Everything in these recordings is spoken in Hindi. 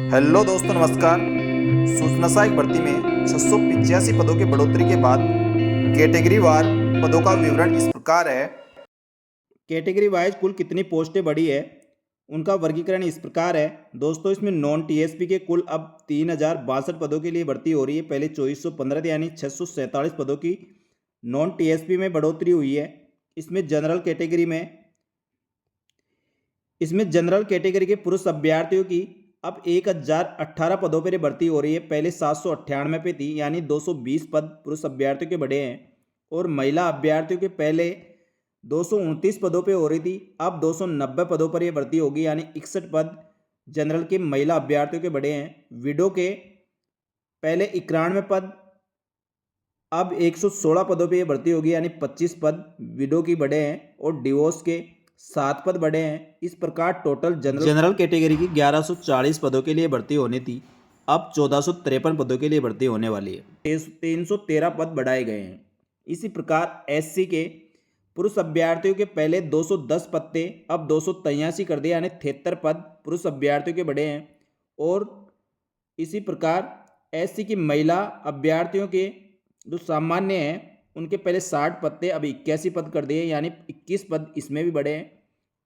हेलो दोस्तों, नमस्कार। सूचना सहायक भर्ती में 685 पदों के बढ़ोतरी के बाद कैटेगरी वार पदों का विवरण इस प्रकार है। कैटेगरी वाइज कुल कितनी पोस्टें बढ़ी है, उनका वर्गीकरण इस प्रकार है। दोस्तों, इसमें नॉन टीएसपी के कुल अब 3062 पदों के लिए भर्ती हो रही है। पहले 2415 थी, यानी 647 पदों की नॉन टीएसपी में बढ़ोतरी हुई है। इसमें जनरल कैटेगरी के पुरुष अभ्यर्थियों की अब 1018 पदों पर भर्ती हो रही है। पहले 798 पे थी, यानी 220 पद पुरुष अभ्यर्थियों के बढ़े हैं। और महिला अभ्यर्थियों के पहले 229 पदों पे हो रही थी, अब 290 पदों पर यह भर्ती होगी, यानी 61 पद जनरल के महिला अभ्यर्थियों के बढ़े हैं। विडो के पहले 91 पद, अब 116 पदों पे ये भर्ती होगी, यानी 25 पद विडो की बढ़े हैं। और डिवोर्स के 7 पद बढ़े हैं। इस प्रकार टोटल जनरल कैटेगरी की 1140 पदों के लिए भर्ती होनी थी, अब 1453 पदों के लिए भर्ती होने वाली है। 313 पद बढ़ाए गए हैं। इसी प्रकार एससी के पुरुष अभ्यर्थियों के पहले 210 पद थे, अब 283 कर दिए, यानी 73 पद पुरुष अभ्यर्थियों के बढ़े हैं। और इसी प्रकार एससी की महिला अभ्यर्थियों के जो सामान्य हैं उनके पहले 60 पद थे, अब 81 पद कर दिए, यानी 21 पद इसमें भी बढ़े हैं।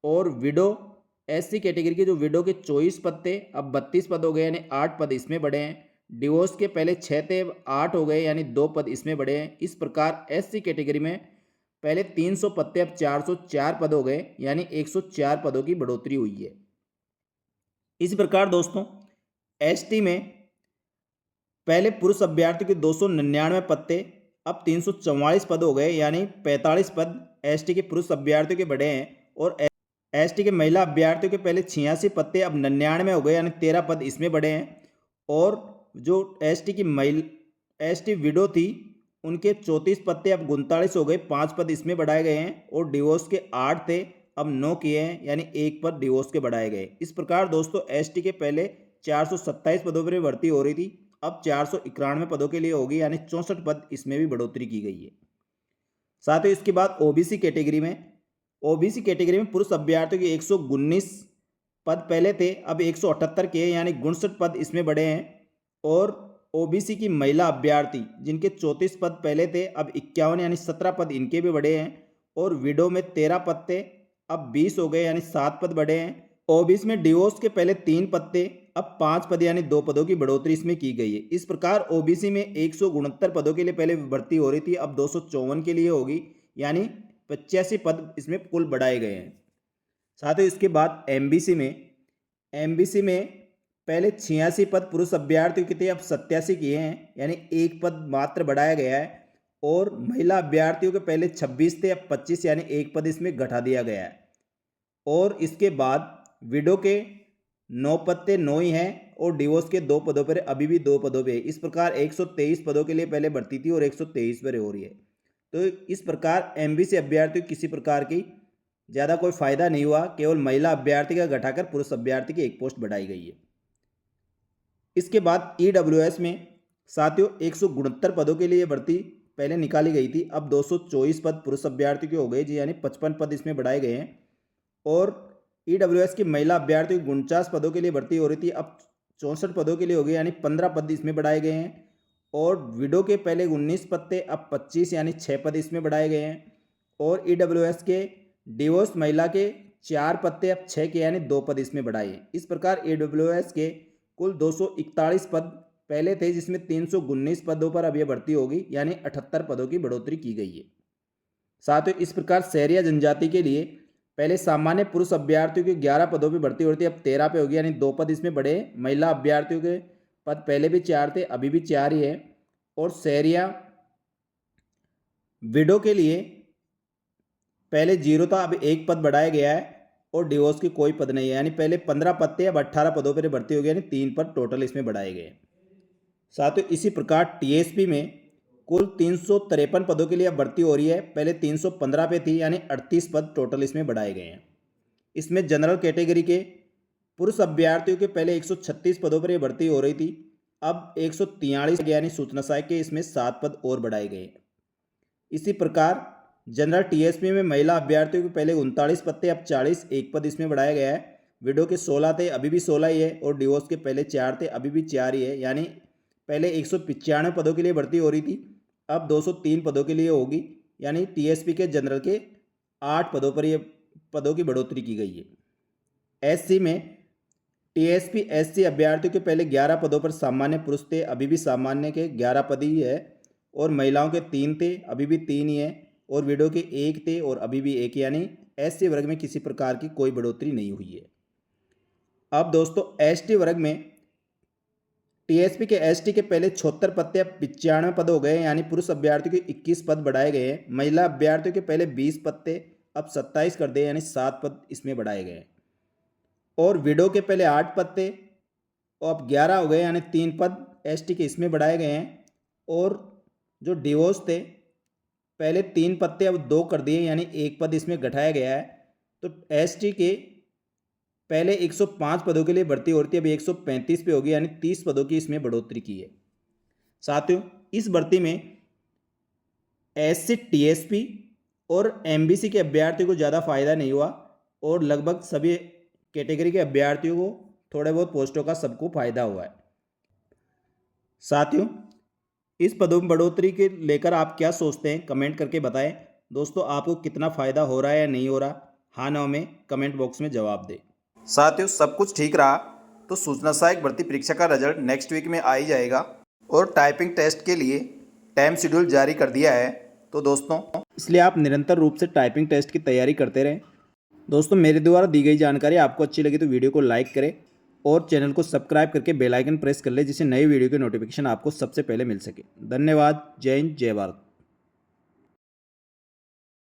और विडो एससी कैटेगरी के जो विडो के 24 पद थे, अब 32 पद हो गए, यानी 8 पद इसमें बढ़े हैं। डिवोर्स के पहले 6 थे, 8 हो गए, यानी 2 पद इसमें बढ़े हैं। इस प्रकार एससी कैटेगरी में पहले 300 पद थे, अब 404 पद हो गए, यानी 104 पदों की बढ़ोतरी हुई है। इसी प्रकार दोस्तों एसटी में पहले पुरुष अभ्यर्थी के 299 पद थे, अब 344 पद हो गए, यानी 45 पद एसटी के पुरुष अभ्यर्थियों के बढ़े हैं। और एसटी के महिला अभ्यर्थियों के पहले 86 पद थे, अब 99 हो गए, यानी 13 पद इसमें बढ़े हैं। और जो एसटी विडो थी उनके 34 पद थे, अब 39 हो गए, 5 पद इसमें बढ़ाए गए हैं। और डिवोर्स के 8 थे, अब 9 किए हैं, यानी 1 पद डिवोर्स के बढ़ाए गए। इस प्रकार दोस्तों एसटी के पहले 427 पदों पर भर्ती हो रही थी, अब 491 पदों के लिए होगी, यानी 64 पद इसमें भी बढ़ोतरी की गई है। साथ ही इसके बाद ओबीसी कैटेगरी में पुरुष अभ्यर्थियों के 119 पद पहले थे, अब 178 के, यानी 69 पद इसमें बढ़े हैं। और ओबीसी की महिला अभ्यर्थी जिनके 34 पद पहले थे, अब 51, यानी 17 पद इनके भी बढ़े हैं। और विडो में 13 पद थे, अब 20 हो गए, यानी 7 पद बढ़े हैं। ओबीसी में डिवोर्स के पहले 3 पद थे, अब 5 पद, यानी 2 पदों की बढ़ोतरी इसमें की गई है। इस प्रकार ओबीसी में 169 पदों के लिए पहले भर्ती हो रही थी, अब 254 के लिए होगी, यानी 85 पद इसमें कुल बढ़ाए गए हैं। साथ ही इसके बाद एमबीसी में पहले 86 पद पुरुष अभ्यर्थियों के थे, अब 87 किए हैं, यानी 1 पद मात्र बढ़ाया गया है। और महिला अभ्यर्थियों के पहले 26 थे, अब 25, यानी 1 पद इसमें घटा दिया गया है। और इसके बाद विडो के 9 पद थे, 9 ही हैं। और डिवोर्स के 2 पदों पर अभी भी 2 पदों पे। इस प्रकार 123 पदों के लिए पहले भर्ती थी और 123 पर हो रही है। तो इस प्रकार एमबीसी अभ्यर्थियों किसी प्रकार की ज़्यादा कोई फायदा नहीं हुआ, केवल महिला अभ्यर्थी का घटाकर पुरुष अभ्यर्थी की 1 पोस्ट बढ़ाई गई है। इसके बाद ईडब्ल्यूएस में साथियों 169 पदों के लिए भर्ती पहले निकाली गई थी, अब 224 पद पुरुष अभ्यर्थी के हो गए जी, यानी 55 पद इसमें बढ़ाए गए हैं। और ईडब्ल्यूएस की महिला अभ्यर्थी 49 पदों के लिए भर्ती हो रही थी, अब 64 पदों के लिए हो गई, यानी 15 पद इसमें बढ़ाए गए हैं। और विडो के पहले 19 पद थे, अब 25, यानी 6 पद इसमें बढ़ाए गए हैं। और ईडब्ल्यूएस के डिवोर्स महिला के 4 पद थे, अब 6 के, यानी 2 पद इसमें बढ़ाए हैं। इस प्रकार ईडब्ल्यूएस के कुल 241 पद पहले थे, जिसमें 319 पदों पर अब यह भर्ती होगी, यानी 78 पदों की बढ़ोतरी की गई है। साथ ही इस प्रकार शहरिया जनजाति के लिए पहले सामान्य पुरुष अभ्यर्थियों के 11 पदों पर भर्ती होती है, अब 13 पे होगी, यानी 2 पद इसमें बढ़े। महिला अभ्यर्थियों के पद पहले भी 4 थे, अभी भी 4 ही है। और शहरिया विडो के लिए पहले 0 था, अब 1 पद बढ़ाया गया है। और डिवोर्स की कोई पद नहीं है, यानी पहले 15 पद थे, अब 18 पदों पर भर्ती हो गई, यानी 3 पद टोटल इसमें बढ़ाए गए। साथ ही इसी प्रकार टीएसपी में कुल 353 पदों के लिए अब भर्ती हो रही है, पहले 315 पे थी, यानी 38 पद टोटल इसमें बढ़ाए गए हैं। इसमें जनरल कैटेगरी के पुरुष अभ्यर्थियों के पहले 136 पदों पर यह भर्ती हो रही थी, अब 143, यानी सूचना सहायक के इसमें 7 पद और बढ़ाए गए। इसी प्रकार जनरल टीएसपी में महिला अभ्यर्थियों के पहले 39 पद थे, अब 40, 1 पद इसमें बढ़ाया गया है। विडो के 16 थे, अभी भी 16 ही है, और डिवोर्स के पहले 4 थे, अभी भी 4 ही है। यानी पहले 195 पदों के लिए भर्ती हो रही थी, अब 203 पदों के लिए होगी। यानी टीएसपी के जनरल के 8 पदों पर ये पदों की बढ़ोतरी की गई है। एससी में टीएसपी एससी अभ्यर्थियों के पहले 11 पदों पर सामान्य पुरुष थे, अभी भी सामान्य के 11 पद ही है, और महिलाओं के 3 थे, अभी भी 3 ही है, और विडो के 1 थे और अभी भी 1। यानी एससी वर्ग में किसी प्रकार की कोई बढ़ोतरी नहीं हुई है। अब दोस्तों एसटी वर्ग में टीएसपी के एसटी के पहले 76 पद थे, अब 95 पद हो गए, यानी पुरुष अभ्यर्थियों के 21 पद बढ़ाए गए हैं। महिला अभ्यर्थियों के पहले 20 पद थे, अब 27 कर दिए, यानी 7 पद इसमें बढ़ाए गए हैं। और विडो के पहले 8 पद थे और अब 11 हो गए, यानी 3 पद एसटी के इसमें बढ़ाए गए हैं। और जो डिवोर्स थे पहले 3 पद थे, अब 2 कर दिए, यानी 1 पद इसमें घटाया गया है। तो एसटी के पहले 105 पदों के लिए भर्ती हो रही थी, अभी 135 पे होगी, यानी 30 पदों की इसमें बढ़ोतरी की है। साथियों इस भर्ती में एससी टीएसपी और एमबीसी के अभ्यर्थियों को ज़्यादा फायदा नहीं हुआ, और लगभग सभी कैटेगरी के अभ्यर्थियों को थोड़े बहुत पोस्टों का सबको फायदा हुआ है। साथियों इस पदों में बढ़ोतरी के लेकर आप क्या सोचते हैं, कमेंट करके बताएं। दोस्तों आपको कितना फ़ायदा हो रहा है या नहीं हो रहा, हाँ ना में कमेंट बॉक्स में जवाब दें। साथियों सब कुछ ठीक रहा तो सूचना सहायक भर्ती परीक्षा का रिजल्ट नेक्स्ट वीक में आ ही जाएगा, और टाइपिंग टेस्ट के लिए टाइम शेड्यूल जारी कर दिया है। तो दोस्तों इसलिए आप निरंतर रूप से टाइपिंग टेस्ट की तैयारी करते रहें। दोस्तों मेरे द्वारा दी गई जानकारी आपको अच्छी लगी तो वीडियो को लाइक करें और चैनल को सब्सक्राइब करके बेल आइकन प्रेस कर ले, जिससे नई वीडियो की नोटिफिकेशन आपको सबसे पहले मिल सके। धन्यवाद। जय हिंद, जय भारत।